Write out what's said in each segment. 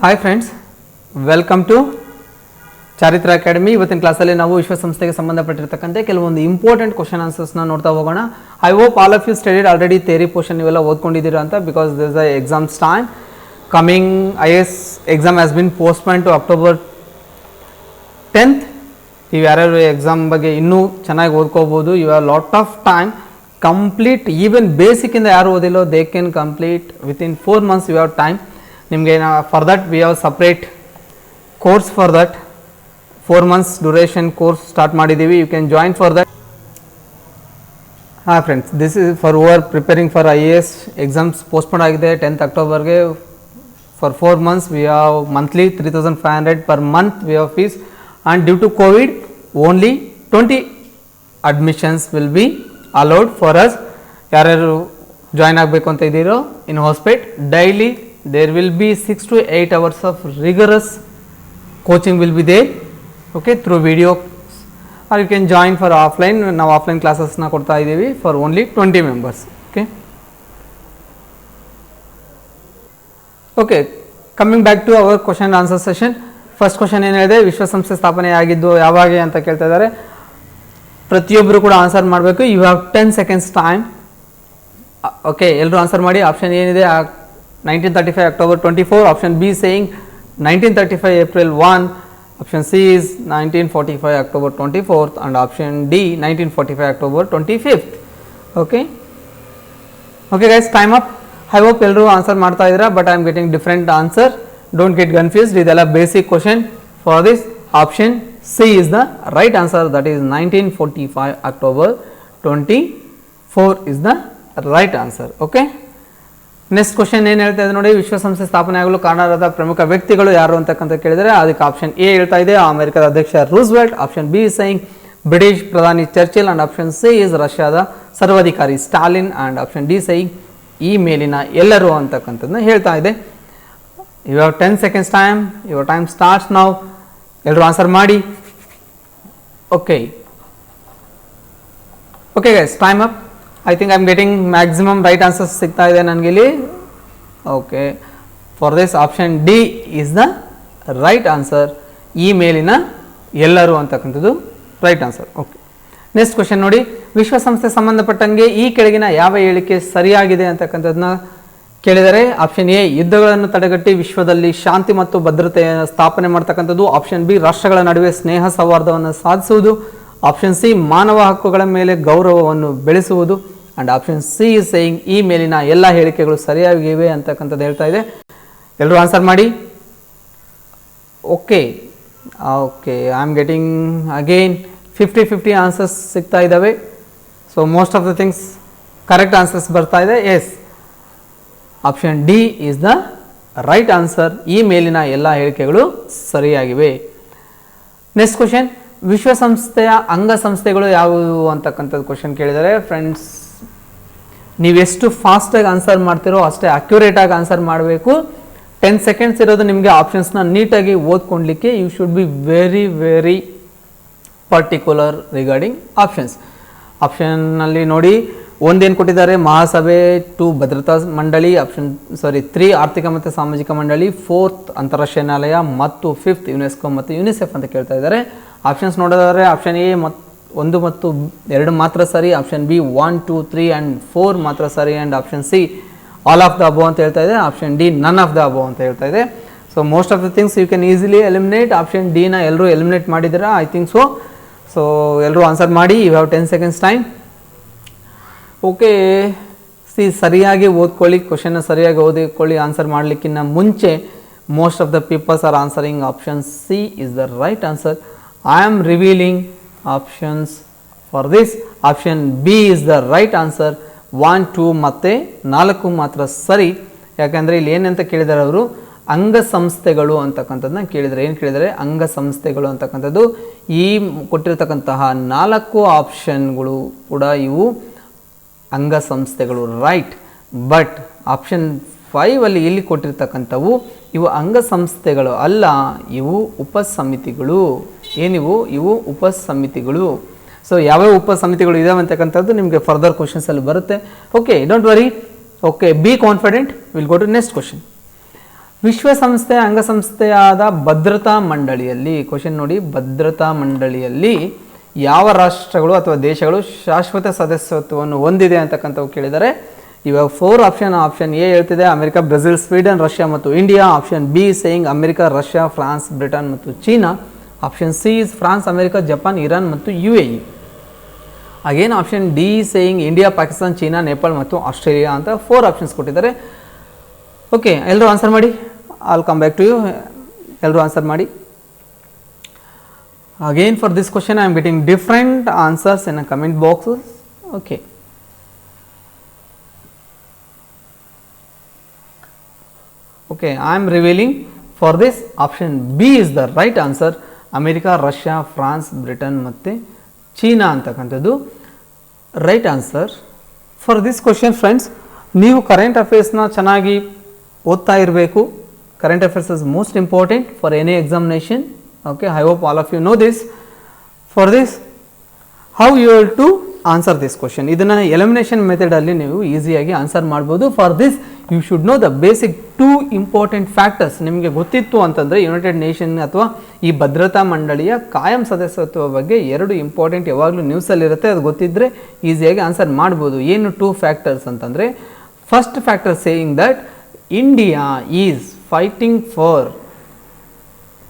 Hi friends, welcome to Charitra academy. ಇವತ್ತಿನ ಕ್ಲಾಸಲ್ಲಿ ನಾವು ವಿಶ್ವಸಂಸ್ಥೆಗೆ ಸಂಬಂಧಪಟ್ಟಿರ್ತಕ್ಕಂಥ ಕೆಲವೊಂದು ಇಂಪಾರ್ಟೆಂಟ್ ಕ್ವಶನ್ ಆನ್ಸರ್ಸ್ನ ನೋಡ್ತಾ ಹೋಗೋಣ. I hope all of you studied already theory portion ನೀವೆಲ್ಲ ಓದ್ಕೊಂಡಿದ್ದೀರಾ ಅಂತ, because this is the exams time. Coming IAS exam has been postponed to October 10th. ನೀವು ಯಾರ್ಯಾರು ಎಕ್ಸಾಮ್ ಬಗ್ಗೆ ಇನ್ನೂ ಚೆನ್ನಾಗಿ ಓದ್ಕೋಬೋದು. You have lot of time. Complete even ಬೇಸಿಕ್ಕಿಂದ ಯಾರು ಓದಿಲ್ಲೋ they can complete within 4 months. You have time. ನಿಮಗೆ for that we have separate course for that. 4 months duration course start ಮಾಡಿದ್ದೀವಿ. You can join for that. ಹಾಂ friends, this is for over preparing for IAS exams postponed ಆಗಿದೆ 10th Octoberಗೆ. For 4 months we have monthly 3,500 per month we have fees, and due to Covid only 20 admissions will be allowed for us. ಯಾರ್ಯಾರು join ಆಗಬೇಕು ಅಂತ ಇದ್ದೀರೋ in ಹಾಸ್ಪಿಟ್, daily there will be 6 to 8 hours of rigorous coaching will be there, okay, through video, or you can join for offline. Now offline classes na ಕೊಡ್ತಾ ಇದ್ದೀವಿ for only 20 members. Okay, coming back to our question and answer session. First question ಏನಿದೆ, ವಿಶ್ವಸಂಸ್ಥೆ ಸ್ಥಾಪನೆ ಆಗಿದ್ದು ಯಾವಾಗ ಅಂತ ಕೇಳ್ತಾ ಇದ್ದಾರೆ. ಪ್ರತಿಯೊಬ್ಬರು ಕೂಡ ಆನ್ಸರ್ ಮಾಡಬೇಕು. You have 10 seconds time. Okay, ಎಲ್ಲರೂ ಆನ್ಸರ್ ಮಾಡಿ. ಆಪ್ಷನ್ ಏನಿದೆ 1935 October 24, option B saying 1935 April 1, option C is 1945 October 24th, and option D 1945 October 25th. Okay guys, time up. I hope ಎಲ್ಲರೂ ಆನ್ಸರ್ ಮಾಡ್ತಾ ಇದ್ದೀರಾ, but I am getting different answer. Don't get confused. ಇದೆಲ್ಲ basic question. For this option C is the right answer, that is 1945 October 24 is the right answer. Okay, next question ಏನು ಹೇಳ್ತಾ ಇದೆ ನೋಡಿ, ವಿಶ್ವಸಂಸ್ಥೆ ಸ್ಥಾಪನೆ ಆಗಲು ಕಾರಣರಾದ ಪ್ರಮುಖ ವ್ಯಕ್ತಿಗಳು ಯಾರು ಅಂತಕ್ಕಂತ ಕೇಳಿದರೆ ಅದಕ್ಕೆ ಆಪ್ಷನ್ ಎ ಹೇಳ್ತಾ ಇದೆ ಅಮೆರಿಕದ ಅಧ್ಯಕ್ಷ Roosevelt, option B saying British ಪ್ರಧಾನಿ Churchill, and option C is ರಷ್ಯಾದ ಸರ್ವಾಧಿಕಾರಿ Stalin, and option D saying ಈ ಮೇಲಿನ ಎಲ್ಲರೂ ಅಂತಕ್ಕಂಥದ್ದನ್ನ ಹೇಳ್ತಾ ಇದೆ. You have 10 seconds time. Your time starts now. ಎಲ್ಲರೂ ಆನ್ಸರ್ ಮಾಡಿ. Okay guys, time up. I think I am getting maximum right answers ಸಿಗ್ತಾ ಇದೆ ನನಗೆ ಇಲ್ಲಿ. Okay, for this option D is the right answer. ಈ ಮೇಲಿನ ಎಲ್ಲರೂ ಅಂತಕ್ಕಂಥದ್ದು right answer. Okay, next question ನೋಡಿ, ವಿಶ್ವಸಂಸ್ಥೆ ಸಂಬಂಧಪಟ್ಟಂಗೆ ಈ ಕೆಳಗಿನ ಯಾವ ಹೇಳಿಕೆ ಸರಿಯಾಗಿದೆ ಅಂತಕ್ಕಂಥದ್ದನ್ನ ಕೇಳಿದರೆ ಆಪ್ಷನ್ ಎ ಯುದ್ಧಗಳನ್ನು ತಡೆಗಟ್ಟಿ ವಿಶ್ವದಲ್ಲಿ ಶಾಂತಿ ಮತ್ತು ಭದ್ರತೆಯನ್ನು ಸ್ಥಾಪನೆ ಮಾಡ್ತಕ್ಕಂಥದ್ದು, ಆಪ್ಷನ್ ಬಿ ರಾಷ್ಟ್ರಗಳ ನಡುವೆ ಸ್ನೇಹ ಸೌಹಾರ್ದವನ್ನು ಸಾಧಿಸುವುದು, ಆಪ್ಷನ್ ಸಿ ಮಾನವ ಹಕ್ಕುಗಳ ಮೇಲೆ ಗೌರವವನ್ನು ಬೆಳೆಸುವುದು, and option C is saying ಈ ಮೇಲಿನ ಎಲ್ಲ ಹೇಳಿಕೆಗಳು ಸರಿಯಾಗಿವೆ ಅಂತಕ್ಕಂಥದ್ದು ಹೇಳ್ತಾ ಇದೆ. ಎಲ್ಲರೂ ಆನ್ಸರ್ ಮಾಡಿ. Okay I am getting again 50-50 answers ಸಿಗ್ತಾ ಇದ್ದಾವೆ. So most of the things correct answers ಬರ್ತಾ ಇದೆ. Yes, option D is the right answer. ಈ ಮೇಲಿನ ಎಲ್ಲ ಹೇಳಿಕೆಗಳು ಸರಿಯಾಗಿವೆ. ನೆಕ್ಸ್ಟ್ ಕ್ವಶನ್, ವಿಶ್ವಸಂಸ್ಥೆಯ ಅಂಗಸಂಸ್ಥೆಗಳು ಯಾವುವು ಅಂತಕ್ಕಂಥದ್ದು ಕ್ವಶನ್ ಕೇಳಿದರೆ, ಫ್ರೆಂಡ್ಸ್ ನೀವೆಷ್ಟು ಫಾಸ್ಟಾಗಿ ಆನ್ಸರ್ ಮಾಡ್ತಿರೋ ಅಷ್ಟೇ ಅಕ್ಯುರೇಟಾಗಿ ಆನ್ಸರ್ ಮಾಡಬೇಕು. 10 seconds ಇರೋದು ನಿಮಗೆ ಆಪ್ಷನ್ಸ್ನ ನೀಟಾಗಿ ಓದ್ಕೊಳ್ಲಿಕ್ಕೆ. You should be very particular regarding options. ಆಪ್ಷನ್ನಲ್ಲಿ ನೋಡಿ, ಒಂದೇನು ಕೊಟ್ಟಿದ್ದಾರೆ, ಮಹಾಸಭೆ, 2 ಭದ್ರತಾ ಮಂಡಳಿ, ಆಪ್ಷನ್ 3 ಆರ್ಥಿಕ ಮತ್ತು ಸಾಮಾಜಿಕ ಮಂಡಳಿ, 4th ಅಂತಾರಾಷ್ಟ್ರೀಯ ನ್ಯಾಯಾಲಯ, ಮತ್ತು 5th ಯುನೆಸ್ಕೋ ಮತ್ತು ಯುನಿಸೆಫ್ ಅಂತ ಕೇಳ್ತಾ ಇದ್ದಾರೆ. ಆಪ್ಷನ್ಸ್ ನೋಡಿದರೆ ಆಪ್ಷನ್ ಎ 1 ಮತ್ತು 2 ಮಾತ್ರ ಸರಿ, ಆಪ್ಷನ್ ಬಿ 1, 2, 3 ಆ್ಯಂಡ್ 4 ಮಾತ್ರ ಸರಿ, and option C all of the above ಅಂತ ಹೇಳ್ತಾ ಇದೆ, option D none of the above ಅಂತ ಹೇಳ್ತಾ ಇದೆ. So most of the things you can easily eliminate. Option ಡಿನ ಎಲ್ಲರೂ ಎಲಿಮಿನೇಟ್ ಮಾಡಿದ್ದೀರಾ, ಐ ಥಿಂಕ್ ಸೊ. ಸೊ ಎಲ್ಲರೂ ಆನ್ಸರ್ ಮಾಡಿ. You have 10 seconds time. Okay, ಸರಿಯಾಗಿ ಓದ್ಕೊಳ್ಳಿ, ಕ್ವಶನ್ನ ಸರಿಯಾಗಿ ಓದಿಕೊಳ್ಳಿ. ಆನ್ಸರ್ ಮಾಡಲಿಕ್ಕಿಂತ ಮುಂಚೆ most of the peoples are answering option C is the right answer. I am revealing options for this. Option B is the right answer. 1, 2 ಮತ್ತು 4 ಮಾತ್ರ ಸರಿ. ಯಾಕಂದರೆ ಇಲ್ಲಿ ಏನಂತ ಕೇಳಿದ್ದಾರೆ ಅವರು, ಅಂಗಸಂಸ್ಥೆಗಳು ಅಂತಕ್ಕಂಥದ್ದನ್ನ ಕೇಳಿದರೆ. ಏನು ಕೇಳಿದರೆ, ಅಂಗಸಂಸ್ಥೆಗಳು ಅಂತಕ್ಕಂಥದ್ದು. ಈ ಕೊಟ್ಟಿರತಕ್ಕಂತಹ 4 ಆಪ್ಷನ್ಗಳು ಕೂಡ ಇವು ಅಂಗಸಂಸ್ಥೆಗಳು, ರೈಟ್. ಬಟ್ ಆಪ್ಷನ್ 5 ಅಲ್ಲಿ ಇಲ್ಲಿ ಕೊಟ್ಟಿರ್ತಕ್ಕಂಥವು ಇವು ಅಂಗಸಂಸ್ಥೆಗಳು ಅಲ್ಲ, ಇವು ಉಪಸಮಿತಿಗಳು. ಏನಿವು? ಇವು ಉಪಸಮಿತಿಗಳು. ಸೊ ಯಾವ್ಯಾವ ಉಪಸಮಿತಿಗಳು ಇದಾವೆ ಅಂತಕ್ಕಂಥದ್ದು ನಿಮಗೆ ಫರ್ದರ್ ಕ್ವಶನ್ಸ್ ಅಲ್ಲಿ ಬರುತ್ತೆ. Okay, don't worry. Okay, be confident. Will go to next question. ವಿಶ್ವಸಂಸ್ಥೆಯ ಅಂಗಸಂಸ್ಥೆಯಾದ ಭದ್ರತಾ ಮಂಡಳಿಯಲ್ಲಿ, ಕ್ವಶನ್ ನೋಡಿ, ಭದ್ರತಾ ಮಂಡಳಿಯಲ್ಲಿ ಯಾವ ರಾಷ್ಟ್ರಗಳು ಅಥವಾ ದೇಶಗಳು ಶಾಶ್ವತ ಸದಸ್ಯತ್ವವನ್ನು ಹೊಂದಿದೆ ಅಂತಕ್ಕಂಥವು ಕೇಳಿದರೆ ಇವಾಗ 4 ಆಪ್ಷನ್. ಆಪ್ಷನ್ ಎ ಹೇಳ್ತಿದೆ ಅಮೆರಿಕ, ಬ್ರೆಜಿಲ್, ಸ್ವೀಡನ್, ರಷ್ಯಾ ಮತ್ತು India. Option B saying America, Russia, France, Britain ಮತ್ತು China. Option C is France, America, Japan, Iran ಮತ್ತು UAE. Again option D saying India, Pakistan, China, Nepal ಮತ್ತು ಆಸ್ಟ್ರೇಲಿಯಾ ಅಂತ 4 options ಕೊಟ್ಟಿದ್ದಾರೆ. Okay, ಎಲ್ಲರೂ answer ಮಾಡಿ. I'll come back to you. ಎಲ್ಲರೂ answer ಮಾಡಿ. Again for this question I am getting different answers in the comment boxes. Okay. Okay, I am revealing for this option B is the right answer. America, Russia, France, Britain ಮತ್ತು China ಅಂತಕ್ಕಂಥದ್ದು right answer for this question. Friends, ನೀವು current ಅಫೇರ್ಸ್ನ ಚೆನ್ನಾಗಿ ಓದ್ತಾ ಇರಬೇಕು. Current affairs is most important for any examination. Okay, I hope all of you know this. For this, how you have to answer this question? ಇದನ್ನ elimination method ಅಲ್ಲಿ ನೀವು ಈಸಿಯಾಗಿ answer ಮಾಡ್ಬೋದು. For this you should know the basic 2 important factors. ನಿಮಗೆ ಗೊತ್ತಿತ್ತು ಅಂತಂದರೆ United nation ಅಥವಾ ಈ ಭದ್ರತಾ ಮಂಡಳಿಯ ಕಾಯಂ ಸದಸ್ಯತ್ವ ಬಗ್ಗೆ 2 ಇಂಪಾರ್ಟೆಂಟ್ ಯಾವಾಗಲೂ ನ್ಯೂಸಲ್ಲಿರುತ್ತೆ. ಅದು ಗೊತ್ತಿದ್ದರೆ ಈಸಿಯಾಗಿ ಆನ್ಸರ್ ಮಾಡ್ಬೋದು. ಏನು 2 ಫ್ಯಾಕ್ಟರ್ಸ್ ಅಂತಂದರೆ, first factor saying that India is fighting for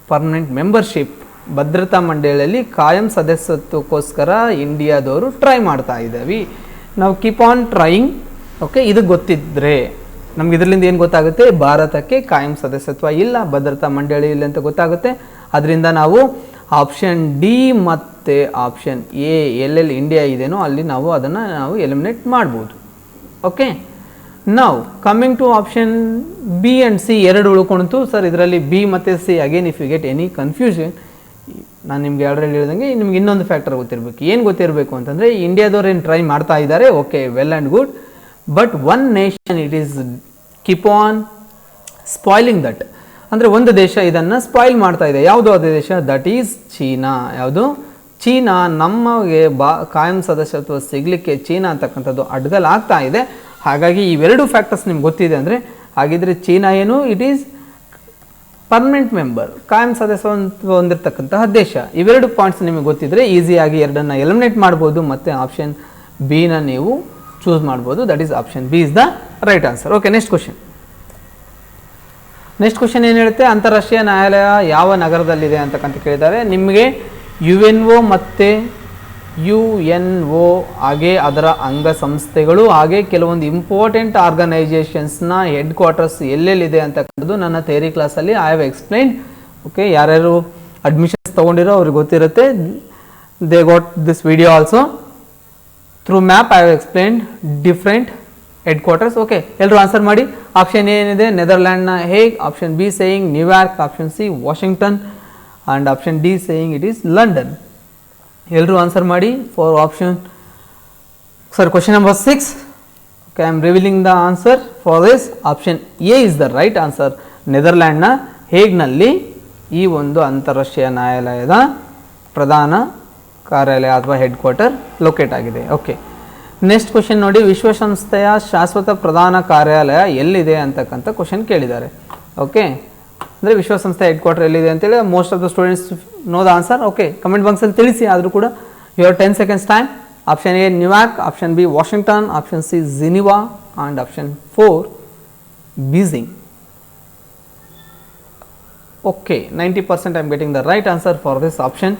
permanent membership. ಭದ್ರತಾ ಮಂಡಳಿಯಲ್ಲಿ ಕಾಯಂ ಸದಸ್ಯತ್ವಕ್ಕೋಸ್ಕರ ಇಂಡಿಯಾದವರು ಟ್ರೈ ಮಾಡ್ತಾ ಇದ್ದೀವಿ. ನಾವು ಕೀಪ್ ಆನ್ ಟ್ರೈಯಿಂಗ್. ಓಕೆ, ಇದು ಗೊತ್ತಿದ್ದರೆ ನಮ್ಗೆ ಇದರಿಂದ ಏನು ಗೊತ್ತಾಗುತ್ತೆ, ಭಾರತಕ್ಕೆ ಕಾಯಂ ಸದಸ್ಯತ್ವ ಇಲ್ಲ ಭದ್ರತಾ ಮಂಡಳಿಯಲ್ಲಿ ಅಂತ ಗೊತ್ತಾಗುತ್ತೆ. ಅದರಿಂದ ನಾವು ಆಪ್ಷನ್ ಡಿ ಮತ್ತು ಆಪ್ಷನ್ ಎ ಎಲ್ಲೆಲ್ಲಿ ಇಂಡಿಯಾ ಇದೆಯೋ ಅಲ್ಲಿ ನಾವು ಅದನ್ನು ಎಲಿಮಿನೇಟ್ ಮಾಡ್ಬೋದು. ಓಕೆ, ನಾವು coming to option B and C 2 ಉಳ್ಕೊಳ್ತು. ಸರ್ ಇದರಲ್ಲಿ ಬಿ ಮತ್ತು C again if you get any confusion, ನಾನು ನಿಮ್ಗೆ ಆಲ್ರೆಡಿ ಹೇಳಿದಂಗೆ ನಿಮ್ಗೆ ಇನ್ನೊಂದು ಫ್ಯಾಕ್ಟರ್ ಗೊತ್ತಿರಬೇಕು. ಏನು ಗೊತ್ತಿರಬೇಕು ಅಂತಂದರೆ, ಇಂಡಿಯಾದವ್ರು ಏನು ಟ್ರೈ ಮಾಡ್ತಾ ಇದ್ದಾರೆ, okay, well and good, but one nation it is keep on spoiling that. ಅಂದರೆ ಒಂದು ದೇಶ ಇದನ್ನು ಸ್ಪಾಯ್ಲ್ ಮಾಡ್ತಾ ಇದೆ. ಯಾವುದು ಅದು ದೇಶ? That is China. ಯಾವುದು? ಚೀನಾ. ನಮಗೆ ಕಾಯಂ ಸದಸ್ಯತ್ವ ಸಿಗಲಿಕ್ಕೆ ಚೀನಾ ಅಂತಕ್ಕಂಥದ್ದು ಅಡ್ಗಲಾಗ್ತಾ ಇದೆ. ಹಾಗಾಗಿ ಇವೆರಡು ಫ್ಯಾಕ್ಟರ್ಸ್ ನಿಮ್ಗೆ ಗೊತ್ತಿದೆ ಅಂದರೆ, ಹಾಗಿದ್ರೆ ಚೀನಾ ಏನು, ಇಟ್ ಈಸ್ ಪರ್ಮನೆಂಟ್ ಮೆಂಬರ್, ಕಾಯಂ ಸದಸ್ಯತ್ವ ಹೊಂದಿರತಕ್ಕಂತಹ ದೇಶ. ಇವೆರಡು ಪಾಯಿಂಟ್ಸ್ ನಿಮಗೆ ಗೊತ್ತಿದ್ರೆ ಈಸಿಯಾಗಿ ಎರಡನ್ನು ಎಲಿಮಿನೇಟ್ ಮಾಡ್ಬೋದು ಮತ್ತು ಆಪ್ಷನ್ ಬಿನ ನೀವು ಚೂಸ್ ಮಾಡ್ಬೋದು. That is option B is the right answer. Okay, next question. Next question ಏನು ಹೇಳುತ್ತೆ, ಅಂತಾರಾಷ್ಟ್ರೀಯ ನ್ಯಾಯಾಲಯ ಯಾವ ನಗರದಲ್ಲಿದೆ ಅಂತಕ್ಕಂತ ಕೇಳಿದ್ದಾರೆ. ನಿಮಗೆ UNO ಮತ್ತು UNO ಹಾಗೆ ಅದರ ಅಂಗಸಂಸ್ಥೆಗಳು ಹಾಗೆ ಕೆಲವೊಂದು ಇಂಪಾರ್ಟೆಂಟ್ ಆರ್ಗನೈಜೇಷನ್ಸ್ನ ಹೆಡ್ ಕ್ವಾರ್ಟರ್ಸ್ ಎಲ್ಲೆಲ್ಲಿದೆ ಅಂತಕ್ಕಂಥದ್ದು ನನ್ನ ಥಿಯರಿ ಕ್ಲಾಸಲ್ಲಿ ಐ ಹ್ಯಾವ್ ಎಕ್ಸ್ಪ್ಲೈನ್. ಓಕೆ, ಯಾರ್ಯಾರು ಅಡ್ಮಿಷನ್ಸ್ ತೊಗೊಂಡಿರೋ ಅವ್ರಿಗೆ ಗೊತ್ತಿರುತ್ತೆ. They got this video also through map. I have explained different head quarters. Okay, ಎಲ್ಲರೂ ಆನ್ಸರ್ ಮಾಡಿ. ಆಪ್ಷನ್ ಏನಿದೆ, ನೆದರ್ಲ್ಯಾಂಡ್ನ ಹೇಗ್. Option B saying New York. Option C Washington and option D saying it is London. ಎಲ್ಲರೂ answer ಮಾಡಿ for option sir question number 6. Okay, I am revealing the answer for this. Option A is the right answer. ನೆದರ್ಲ್ಯಾಂಡ್ನ ಹೇಗ್ನಲ್ಲಿ ಈ ಒಂದು ಅಂತಾರಾಷ್ಟ್ರೀಯ ನ್ಯಾಯಾಲಯದ ಪ್ರಧಾನ ಕಾರ್ಯಾಲಯ ಅಥವಾ ಹೆಡ್ ಕ್ವಾರ್ಟರ್ ಲೊಕೇಟ್ ಆಗಿದೆ. ಓಕೆ, ನೆಕ್ಸ್ಟ್ ಕ್ವಶನ್ ನೋಡಿ, ವಿಶ್ವಸಂಸ್ಥೆಯ ಶಾಶ್ವತ ಪ್ರಧಾನ ಕಾರ್ಯಾಲಯ ಎಲ್ಲಿದೆ ಅಂತಕ್ಕಂಥ ಕ್ವಶನ್ ಕೇಳಿದ್ದಾರೆ. ಓಕೆ, ಅಂದರೆ ವಿಶ್ವಸಂಸ್ಥೆ ಹೆಡ್ ಕ್ವಾರ್ಟರ್ ಎಲ್ಲಿದೆ ಅಂತೇಳಿ most of the students know the answer. Okay, comment ಬಾಕ್ಸಲ್ಲಿ ತಿಳಿಸಿ. ಆದರೂ ಕೂಡ you have 10 seconds time. Option A New York, option B Washington, option C Geneva and option 4 Beijing. Okay, 90% I am getting the right answer for this. Option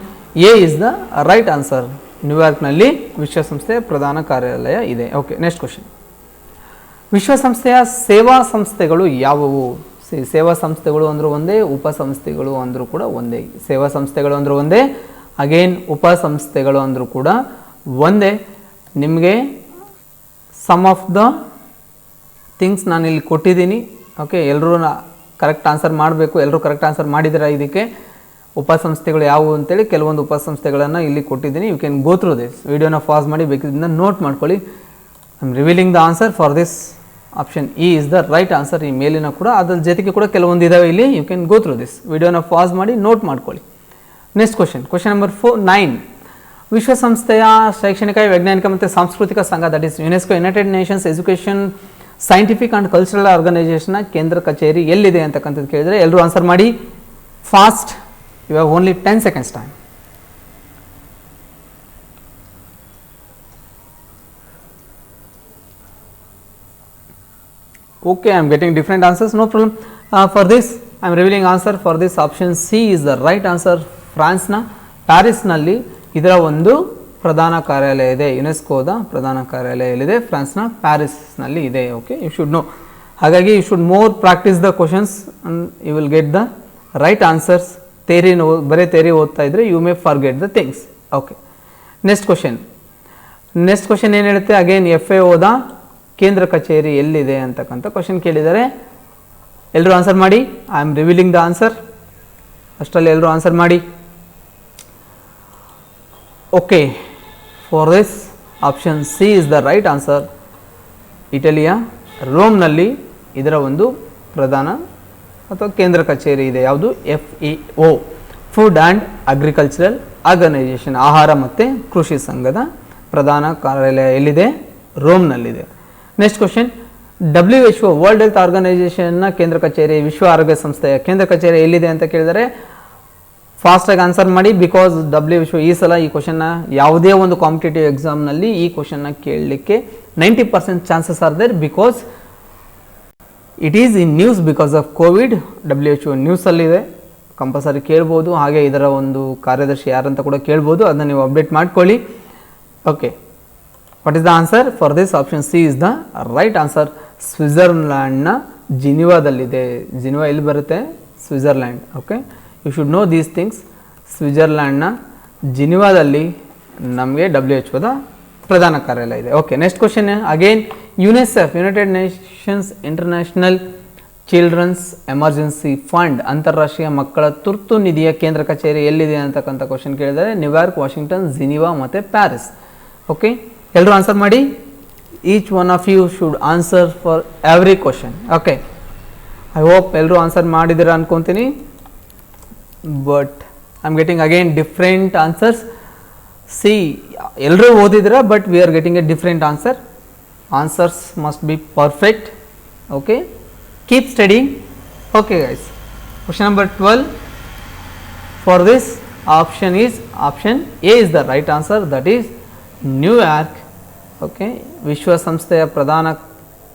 A is the right answer. ನ್ಯೂಯಾರ್ಕ್ನಲ್ಲಿ ವಿಶ್ವಸಂಸ್ಥೆಯ ಪ್ರಧಾನ ಕಾರ್ಯಾಲಯ ಇದೆ. Okay, next question. ವಿಶ್ವಸಂಸ್ಥೆಯ ಸೇವಾ ಸಂಸ್ಥೆಗಳು ಯಾವುವು? ಸೇವಾ ಸಂಸ್ಥೆಗಳು ಅಂದರೂ ಒಂದೇ, ಉಪಸಂಸ್ಥೆಗಳು ಅಂದರೂ ಕೂಡ ಒಂದೇ. ಸೇವಾ ಸಂಸ್ಥೆಗಳು ಅಂದರೂ ಒಂದೇ, ಅಗೇನ್ ಉಪಸಂಸ್ಥೆಗಳು ಅಂದರೂ ಕೂಡ ಒಂದೇ. ನಿಮಗೆ ಸಮ್ ಆಫ್ ದ ಥಿಂಗ್ಸ್ ನಾನು ಇಲ್ಲಿ ಕೊಟ್ಟಿದ್ದೀನಿ. ಓಕೆ, ಎಲ್ಲರೂ ಕರೆಕ್ಟ್ ಆನ್ಸರ್ ಮಾಡಬೇಕು. ಎಲ್ಲರೂ ಕರೆಕ್ಟ್ ಆನ್ಸರ್ ಮಾಡಿದ್ದೀರಾ. ಇದಕ್ಕೆ ಉಪಸಂಸ್ಥೆಗಳು ಯಾವುವು ಅಂತೇಳಿ ಕೆಲವೊಂದು ಉಪಸಂಸ್ಥೆಗಳನ್ನು ಇಲ್ಲಿ ಕೊಟ್ಟಿದ್ದೀನಿ. You can go through this. ವಿಡಿಯೋನ ಪಾಸ್ ಮಾಡಿ ಬೇಕಿದ್ದರಿಂದ ನೋಟ್ ಮಾಡ್ಕೊಳ್ಳಿ. I am revealing the answer for this. Option E is the right answer. ಈ ಮೇಲಿನ ಕೂಡ ಅದ್ರ ಜೊತೆಗೆ ಕೂಡ ಕೆಲವೊಂದು ಇದಾವೆ ಇಲ್ಲಿ. You can go through this. ವಿಡಿಯೋನ ಪಾಸ್ ಮಾಡಿ ನೋಟ್ ಮಾಡ್ಕೊಳ್ಳಿ. Next question, question number 9. ವಿಶ್ವಸಂಸ್ಥೆಯ ಶೈಕ್ಷಣಿಕ, ವೈಜ್ಞಾನಿಕ ಮತ್ತು ಸಾಂಸ್ಕೃತಿಕ ಸಂಘ, that is UNESCO, United Nations Education Scientific and Cultural ಆರ್ಗನೈಸೇಷನ್ನ ಕೇಂದ್ರ ಕಚೇರಿ ಎಲ್ಲಿದೆ ಅಂತಕ್ಕಂಥದ್ದು ಕೇಳಿದರೆ ಎಲ್ಲರೂ ಆನ್ಸರ್ ಮಾಡಿ fast. You have only 10 seconds time. Okay, I am getting different answers, no problem. For this, I am revealing answer for this. Option C is the right answer. ಫ್ರಾನ್ಸ್ನ ಪ್ಯಾರಿಸ್ನಲ್ಲಿ ಇದರ ಒಂದು ಪ್ರಧಾನ ಕಾರ್ಯಾಲಯ ಇದೆ. ಯುನೆಸ್ಕೋದ ಪ್ರಧಾನ ಕಾರ್ಯಾಲಯ ಎಲ್ಲಿದೆ? ಫ್ರಾನ್ಸ್ನ ಪ್ಯಾರಿಸ್ನಲ್ಲಿ ಇದೆ. Okay, you should know. ಹಾಗಾಗಿ you should more practice the questions and you will get the right answers. Theory ಬರೀ ಥೇರಿ ಓದ್ತಾ ಇದ್ರೆ you may forget the things. Okay, next question ಏನು ಹೇಳುತ್ತೆ? ಅಗೇನ್ FAOದ ಕೇಂದ್ರ ಕಚೇರಿ ಎಲ್ಲಿದೆ ಅಂತಕ್ಕಂಥ ಕ್ವಶನ್ ಕೇಳಿದ್ದಾರೆ. ಎಲ್ಲರೂ ಆನ್ಸರ್ ಮಾಡಿ. I am revealing the answer. ಅಷ್ಟರಲ್ಲಿ ಎಲ್ಲರೂ ಆನ್ಸರ್ ಮಾಡಿ. Okay, for this option C is the right answer. ಇಟಲಿಯ ರೋಮ್ನಲ್ಲಿ ಇದರ ಒಂದು ಪ್ರಧಾನ ಅಥವಾ ಕೇಂದ್ರ ಕಚೇರಿ ಇದೆ. ಯಾವುದು? FAO, food and agricultural organisation, ಆಹಾರ ಮತ್ತು ಕೃಷಿ ಸಂಘದ ಪ್ರಧಾನ ಕಾರ್ಯಾಲಯ ಎಲ್ಲಿದೆ? ರೋಮ್ನಲ್ಲಿದೆ. Next question, WHO world health ಆರ್ಗನೈಸೇಷನ್ನ ಕೇಂದ್ರ ಕಚೇರಿ, ವಿಶ್ವ ಆರೋಗ್ಯ ಸಂಸ್ಥೆಯ ಕೇಂದ್ರ ಕಚೇರಿ ಎಲ್ಲಿದೆ ಅಂತ ಕೇಳಿದರೆ ಫಾಸ್ಟಾಗಿ ಆನ್ಸರ್ ಮಾಡಿ. ಬಿಕಾಸ್ WHO ಈ ಸಲ ಈ ಕ್ವಶನ್ನ ಯಾವುದೇ ಒಂದು ಕಾಂಪಿಟೇಟಿವ್ ಎಕ್ಸಾಮ್ನಲ್ಲಿ ಈ ಕ್ವಶನ್ನ ಕೇಳಲಿಕ್ಕೆ 90% chances are there. Because it is in news because of Covid. WHO ನ್ಯೂಸಲ್ಲಿದೆ, ಕಂಪಲ್ಸರಿ ಕೇಳ್ಬೋದು. ಹಾಗೆ ಇದರ ಒಂದು ಕಾರ್ಯದರ್ಶಿ ಯಾರಂತ ಕೂಡ ಕೇಳ್ಬೋದು, ಅದನ್ನು ನೀವು ಅಪ್ಡೇಟ್ ಮಾಡ್ಕೊಳ್ಳಿ. Okay, what is the answer for this? Option C is the right answer. ಸ್ವಿಟ್ಜರ್ಲ್ಯಾಂಡ್ನ ಜಿನಿವಾದಲ್ಲಿದೆ. ಜಿನಿವಾ ಎಲ್ಲಿ ಬರುತ್ತೆ? Switzerland. Okay, you should know these things. ಸ್ವಿಟ್ಜರ್ಲ್ಯಾಂಡ್ನ ಜಿನಿವಾದಲ್ಲಿ ನಮಗೆ WHO ಪ್ರಧಾನ ಕಾರ್ಯಾಲಯ ಇದೆ. Okay, next question again UNICEF, United Nations International Children's Emergency Fund, ಅಂತಾರಾಷ್ಟ್ರೀಯ ಮಕ್ಕಳ ತುರ್ತು ನಿಧಿಯ ಕೇಂದ್ರ ಕಚೇರಿ ಎಲ್ಲಿದೆ ಅಂತಕ್ಕಂಥ ಕ್ವಶನ್ ಕೇಳಿದರೆ ನ್ಯೂಯಾರ್ಕ್, ವಾಷಿಂಗ್ಟನ್, ಜಿನಿವಾ ಮತ್ತು ಪ್ಯಾರಿಸ್. ಓಕೆ, ಎಲ್ಲರೂ ಆನ್ಸರ್ ಮಾಡಿ. Each one of you should answer for every question. Okay, I hope ಎಲ್ಲರೂ ಆನ್ಸರ್ ಮಾಡಿದ್ದೀರಾ ಅನ್ಕೊತೀನಿ. But I am getting again different answers. C, ಎಲ್ಲರೂ ಓದಿದ್ದೀರಾ, but we are getting a different answer. Answers must be perfect. Okay, keep studying. Okay guys, question number 12 for this option A is the right answer, that is New York. Okay, ವಿಶ್ವಸಂಸ್ಥೆಯ ಪ್ರಧಾನ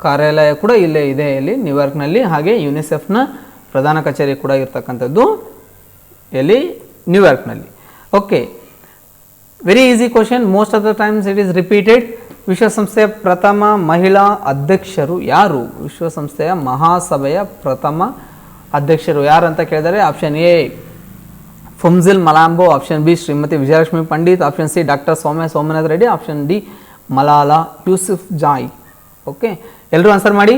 ಕಾರ್ಯಾಲಯ ಕೂಡ ಇಲ್ಲೇ ಇದೆ, ಇಲ್ಲಿ ನ್ಯೂಯಾರ್ಕ್ನಲ್ಲಿ. ಹಾಗೆ ಯುನಿಸೆಫ್ನ ಪ್ರಧಾನ ಕಚೇರಿ ಕೂಡ ಇರ್ತಕ್ಕಂಥದ್ದು ಎಲ್ಲಿ? ನ್ಯೂಯಾರ್ಕ್ನಲ್ಲಿ. Okay, very easy question. Most of the times it is repeated. ವಿಶ್ವಸಂಸ್ಥೆಯ ಪ್ರಥಮ ಮಹಿಳಾ ಅಧ್ಯಕ್ಷರು ಯಾರು? ವಿಶ್ವಸಂಸ್ಥೆಯ ಮಹಾಸಭೆಯ ಪ್ರಥಮ ಅಧ್ಯಕ್ಷರು ಯಾರು ಅಂತ ಕೇಳಿದರೆ option A Phumzile Mlambo, option B Shrimati Vijayalakshmi Pandit, option C doctor Somnath Reddy, option D Malala Yousafzai. Okay, ಎಲ್ಲರೂ ಆನ್ಸರ್ ಮಾಡಿ.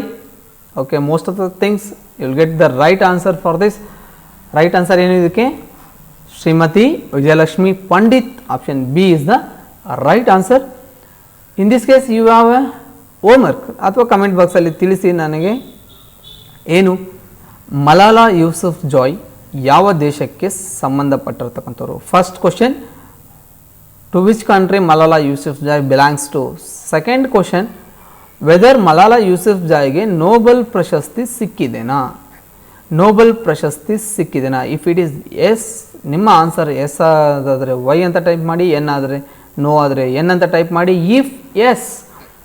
Okay, most of the things you will get the right answer for this. Right answer ಏನು ಇದಕ್ಕೆ? Shrimati Vijayalakshmi Pandit. Option B is the right answer. In this case you have a homework ಅಥವಾ comment ಬಾಕ್ಸಲ್ಲಿ ತಿಳಿಸಿ ನನಗೆ. ಏನು? ಮಲಾಲಾ ಯೂಸುಫ್ಜಾಯ್ ಯಾವ ದೇಶಕ್ಕೆ ಸಂಬಂಧಪಟ್ಟಿರ್ತಕ್ಕಂಥವ್ರು? First question, to which country Malala Yousafzai belongs to? Second question, whether Malala ಯೂಸುಫ್ಜಾಯ್ಗೆ ನೋಬೆಲ್ ಪ್ರಶಸ್ತಿ ಸಿಕ್ಕಿದೆನಾ? ನೋಬೆಲ್ ಪ್ರಶಸ್ತಿ ಸಿಕ್ಕಿದೆನಾ? ಇಫ್ ಇಟ್ ಈಸ್ ಎಸ್, ನಿಮ್ಮ ಆನ್ಸರ್ ಎಸ್ ಆದಾದರೆ ವೈ ಅಂತ ಟೈಪ್ ಮಾಡಿ, ಎನ್ ಆದರೆ ನೋ ಆದರೆ ಎನ್ ಅಂತ ಟೈಪ್ ಮಾಡಿ. ಇಫ್ ಎಸ್,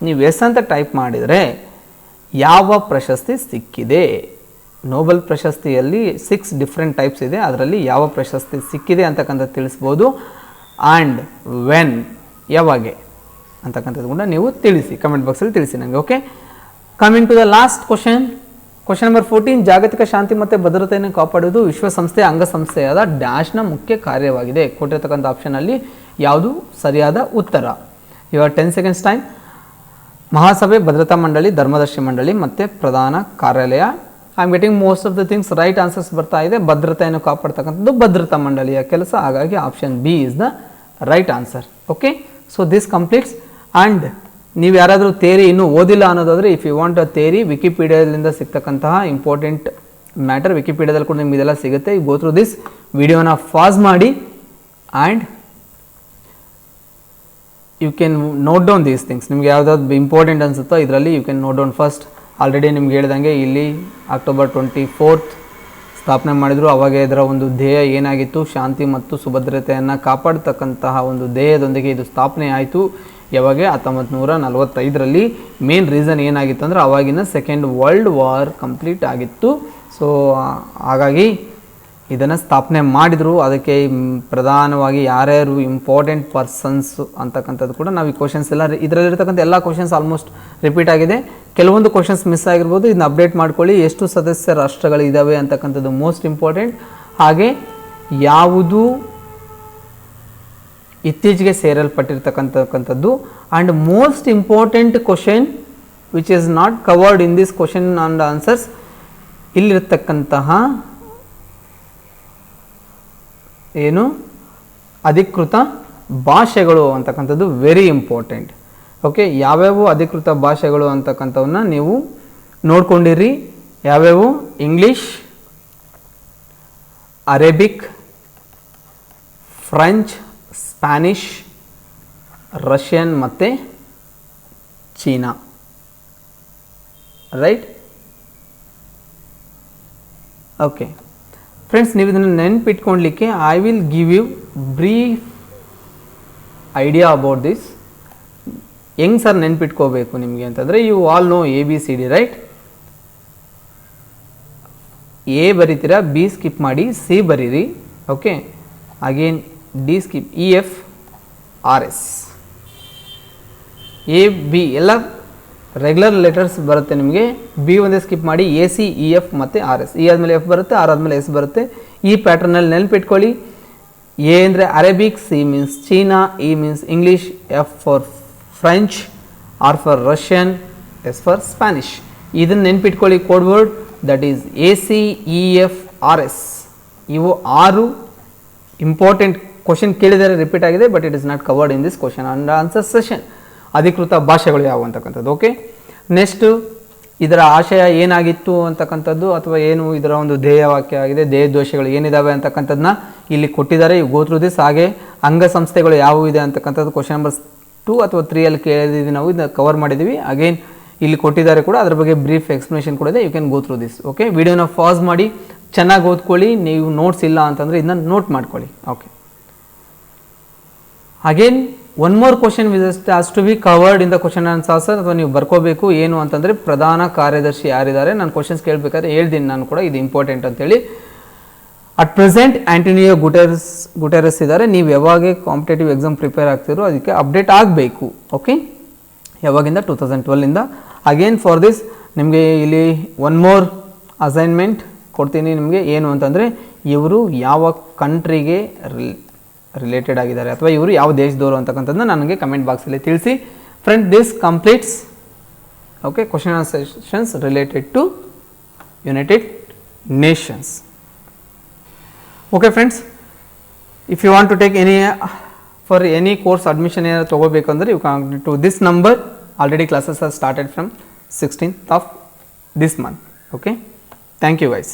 ನೀವು ಎಸ್ ಅಂತ ಟೈಪ್ ಮಾಡಿದರೆ ಯಾವ ಪ್ರಶಸ್ತಿ ಸಿಕ್ಕಿದೆ? ನೋಬೆಲ್ ಪ್ರಶಸ್ತಿಯಲ್ಲಿ 6 ಡಿಫ್ರೆಂಟ್ ಟೈಪ್ಸ್ ಇದೆ, ಅದರಲ್ಲಿ ಯಾವ ಪ್ರಶಸ್ತಿ ಸಿಕ್ಕಿದೆ ಅಂತಕ್ಕಂಥ ತಿಳಿಸ್ಬೋದು. ಆ್ಯಂಡ್ ವೆನ್, ಯಾವಾಗೆ ಅಂತಕ್ಕಂಥದ್ದು ಕೂಡ ನೀವು ತಿಳಿಸಿ, ಕಮೆಂಟ್ ಬಾಕ್ಸಲ್ಲಿ ತಿಳಿಸಿ ನನಗೆ. Okay, coming to the last question number 14. ಜಾಗತಿಕ ಶಾಂತಿ ಮತ್ತು ಭದ್ರತೆಯನ್ನು ಕಾಪಾಡುವುದು ವಿಶ್ವಸಂಸ್ಥೆಯ ಅಂಗಸಂಸ್ಥೆಯಾದ ಡ್ಯಾಶ್ನ ಮುಖ್ಯ ಕಾರ್ಯವಾಗಿದೆ. ಕೊಟ್ಟಿರ್ತಕ್ಕಂಥ ಆಪ್ಷನಲ್ಲಿ ಯಾವುದು ಸರಿಯಾದ ಉತ್ತರ? ಇವಾಗ 10 seconds ಟೈಮ್. ಮಹಾಸಭೆ, ಭದ್ರತಾ ಮಂಡಳಿ, ಧರ್ಮದರ್ಶಿ ಮಂಡಳಿ ಮತ್ತು ಪ್ರಧಾನ ಕಾರ್ಯಾಲಯ. I am getting most of the things right answers ಬರ್ತಾ ಇದೆ. ಭದ್ರತೆಯನ್ನು ಕಾಪಾಡ್ತಕ್ಕಂಥದ್ದು ಭದ್ರತಾ ಮಂಡಳಿಯ ಕೆಲಸ, ಹಾಗಾಗಿ option B is the right answer. Okay, so this completes. And ನೀವು ಯಾರಾದರೂ ಥೇರಿ ಇನ್ನೂ ಓದಿಲ್ಲ ಅನ್ನೋದಾದರೆ, if you want a theory, ವಿಕಿಪೀಡಿಯಾದಿಂದ ಸಿಗ್ತಕ್ಕಂತಹ ಇಂಪಾರ್ಟೆಂಟ್ ಮ್ಯಾಟರ್ ವಿಕಿಪೀಡಿಯಾದಲ್ಲಿ ಕೂಡ ನಿಮ್ಗೆ ಇದೆಲ್ಲ ಸಿಗುತ್ತೆ. ಯು ಗೋ ಥ್ರೂ ದಿಸ್ ವಿಡಿಯೋನ ಪಾಸ್ ಮಾಡಿ and you can note down these things. ನಿಮ್ಗೆ ಯಾವುದಾದ್ರು ಇಂಪಾರ್ಟೆಂಟ್ ಅನಿಸುತ್ತೋ ಇದರಲ್ಲಿ you can note down first. Already ನಿಮ್ಗೆ ಹೇಳ್ದಂಗೆ ಇಲ್ಲಿ ಅಕ್ಟೋಬರ್ 24 ಸ್ಥಾಪನೆ ಮಾಡಿದರು. ಅವಾಗ ಇದರ ಒಂದು ಧ್ಯೇಯ ಏನಾಗಿತ್ತು, ಶಾಂತಿ ಮತ್ತು ಸುಭದ್ರತೆಯನ್ನು ಕಾಪಾಡ್ತಕ್ಕಂತಹ ಒಂದು ಧ್ಯೇಯದೊಂದಿಗೆ ಇದು ಸ್ಥಾಪನೆ ಆಯಿತು. ಯಾವಾಗ 1945ರಲ್ಲಿ. ಮೇನ್ ರೀಸನ್ ಏನಾಗಿತ್ತು ಅಂದರೆ ಅವಾಗಿನ ಸೆಕೆಂಡ್ ವರ್ಲ್ಡ್ ವಾರ್ ಕಂಪ್ಲೀಟ್ ಆಗಿತ್ತು. ಸೊ ಹಾಗಾಗಿ ಇದನ್ನು ಸ್ಥಾಪನೆ ಮಾಡಿದರು. ಅದಕ್ಕೆ ಪ್ರಧಾನವಾಗಿ ಯಾರ್ಯಾರು ಇಂಪಾರ್ಟೆಂಟ್ ಪರ್ಸನ್ಸ್ ಅಂತಕ್ಕಂಥದ್ದು ಕೂಡ ನಾವು ಈ ಕ್ವಶನ್ಸ್ ಎಲ್ಲ ಇದರಲ್ಲಿರ್ತಕ್ಕಂಥ ಎಲ್ಲ ಕ್ವಶನ್ಸ್ ಆಲ್ಮೋಸ್ಟ್ ರಿಪೀಟ್ ಆಗಿದೆ. ಕೆಲವೊಂದು ಕ್ವಶನ್ಸ್ ಮಿಸ್ ಆಗಿರ್ಬೋದು, ಇದನ್ನ ಅಪ್ಡೇಟ್ ಮಾಡ್ಕೊಳ್ಳಿ. ಎಷ್ಟು ಸದಸ್ಯ ರಾಷ್ಟ್ರಗಳು ಇದ್ದಾವೆ ಅಂತಕ್ಕಂಥದ್ದು ಮೋಸ್ಟ್ ಇಂಪಾರ್ಟೆಂಟ್. ಹಾಗೆ ಯಾವುದು ಇತ್ತೀಚೆಗೆ ಸೇರಲ್ಪಟ್ಟಿರ್ತಕ್ಕಂಥದ್ದು. And most important question which is not covered in this question and answers, ಇಲ್ಲಿರ್ತಕ್ಕಂತಹ ಏನು ಅಧಿಕೃತ ಭಾಷೆಗಳು ಅಂತಕ್ಕಂಥದ್ದು ವೆರಿ ಇಂಪಾರ್ಟೆಂಟ್. ಓಕೆ, ಯಾವ್ಯಾವ ಅಧಿಕೃತ ಭಾಷೆಗಳು ಅಂತಕ್ಕಂಥವನ್ನ ನೀವು ನೋಡ್ಕೊಂಡಿರಿ. ಯಾವ್ಯಾವು? English, Arabic, French, Spanish, Russian ಮತ್ತು ಚೀನಾ. ರೈಟ್? ಓಕೆ ಫ್ರೆಂಡ್ಸ್, ನೀವು ಇದನ್ನು ನೆನಪಿಟ್ಕೊಳ್ಲಿಕ್ಕೆ I will give you brief idea about this. ಹೆಂಗೆ ಸರ್ ನೆನಪಿಟ್ಕೋಬೇಕು ನಿಮಗೆ ಅಂತಂದರೆ, you all know ABCD, right? A ಬರೀತೀರಾ, ಬಿ ಸ್ಕಿಪ್ ಮಾಡಿ, ಸಿ ಬರೀರಿ. Okay, again D skip, EF, RS, AB ಎಲ್ಲ ರೆಗ್ಯುಲರ್ ಲೆಟರ್ಸ್ ಬರುತ್ತೆ ನಿಮಗೆ. ಬಿ ಒಂದೇ ಸ್ಕಿಪ್ ಮಾಡಿ, AC, EF ಮತ್ತು RS. E ಆದಮೇಲೆ F ಬರುತ್ತೆ, R ಆದಮೇಲೆ S ಬರುತ್ತೆ. ಈ ಪ್ಯಾಟರ್ನಲ್ಲಿ ನೆನಪಿಟ್ಕೊಳ್ಳಿ. ಎ ಅಂದರೆ Arabic, C means China, E means English, F for French, R for Russian, S for Spanish. ಇದನ್ನು ನೆನಪಿಟ್ಕೊಳ್ಳಿ code word, that is AC, EF, RS. ಇವು 6 ಇಂಪಾರ್ಟೆಂಟ್ ಕ್ವಶನ್ ಕೇಳಿದರೆ ರಿಪೀಟ್ ಆಗಿದೆ, but it is not covered in this question and answer session. ಅಧಿಕೃತ ಭಾಷೆಗಳು ಯಾವುವು ಅಂತಕ್ಕಂಥದ್ದು. Okay, next ಇದರ ಆಶಯ ಏನಾಗಿತ್ತು ಅಂತಕ್ಕಂಥದ್ದು, ಅಥವಾ ಏನು ಇದರ ಒಂದು ಧ್ಯೇಯವಾಕ್ಯ ಆಗಿದೆ, ಧ್ಯೇಯೋದ್ದೇಶಗಳು ಏನಿದ್ದಾವೆ ಅಂತಕ್ಕಂಥದ್ದನ್ನ ಇಲ್ಲಿ ಕೊಟ್ಟಿದ್ದಾರೆ. ಇವು ಗೋ ಥ್ರೂ ದಿಸ್. ಹಾಗೆ ಅಂಗಸಂಸ್ಥೆಗಳು ಯಾವುವು ಇದೆ ಅಂತಕ್ಕಂಥದ್ದು ಕ್ವಶನ್ ನಂಬರ್ 2 ಅಥವಾ 3 ಅಲ್ಲಿ ಕೇಳಿದ್ದೀವಿ, ನಾವು ಇದನ್ನ ಕವರ್ ಮಾಡಿದ್ದೀವಿ. ಅಗೇನ್ ಇಲ್ಲಿ ಕೊಟ್ಟಿದ್ದಾರೆ ಕೂಡ, ಅದ್ರ ಬಗ್ಗೆ ಬ್ರೀಫ್ ಎಕ್ಸ್ಪ್ಲನೇಷನ್ ಕೂಡ ಇದೆ. You can go through this. Okay, ವಿಡಿಯೋನ ಪಾಸ್ ಮಾಡಿ ಚೆನ್ನಾಗಿ ಓದ್ಕೊಳ್ಳಿ. ನೀವು ನೋಟ್ಸ್ ಇಲ್ಲ ಅಂತಂದರೆ ಇದನ್ನ ನೋಟ್ ಮಾಡ್ಕೊಳ್ಳಿ. Okay, again one more question has to be covered in the question answer answer. ಅಥವಾ ನೀವು ಬರ್ಕೋಬೇಕು. ಏನು ಅಂತಂದರೆ, ಪ್ರಧಾನ ಕಾರ್ಯದರ್ಶಿ ಯಾರಿದ್ದಾರೆ, ನಾನು ಕ್ವಶನ್ಸ್ ಕೇಳಬೇಕಾದ್ರೆ ಹೇಳ್ತೀನಿ ನಾನು ಕೂಡ, ಇದು ಇಂಪಾರ್ಟೆಂಟ್ ಅಂತೇಳಿ. ಅಟ್ ಪ್ರೆಸೆಂಟ್ ಆಂಟೋನಿಯೋ ಗುಟೆರಸ್ ಇದ್ದಾರೆ. ನೀವು ಯಾವಾಗ ಕಾಂಪಿಟೇಟಿವ್ ಎಕ್ಸಾಮ್ ಪ್ರಿಪೇರ್ ಆಗ್ತಿರೋ ಅದಕ್ಕೆ ಅಪ್ಡೇಟ್ ಆಗಬೇಕು. ಓಕೆ, ಯಾವಾಗಿಂದ? 2012ಇಂದ. ಅಗೇನ್ ಫಾರ್ ದಿಸ್ ನಿಮಗೆ ಇಲ್ಲಿ ಒನ್ ಮೋರ್ ಅಸೈನ್ಮೆಂಟ್ ಕೊಡ್ತೀನಿ ನಿಮಗೆ. ಏನು ಅಂತಂದರೆ, ಇವರು ಯಾವ ಕಂಟ್ರಿಗೆ ರಿಲೇಟೆಡ್ ಆಗಿದ್ದಾರೆ, ಅಥವಾ ಇವರು ಯಾವ ದೇಶದವರು ಅಂತಕ್ಕಂಥದ್ದನ್ನ ನನಗೆ ಕಮೆಂಟ್ ಬಾಕ್ಸಲ್ಲಿ ತಿಳಿಸಿ. Friend, this completes okay question answer sessions related to United Nations. Okay friends, if you want to take for any course admission ಏನಾದ್ರು ತೊಗೋಬೇಕಂದ್ರೆ you con to this number. Already classes are started from 16th of this month. Okay, thank you guys.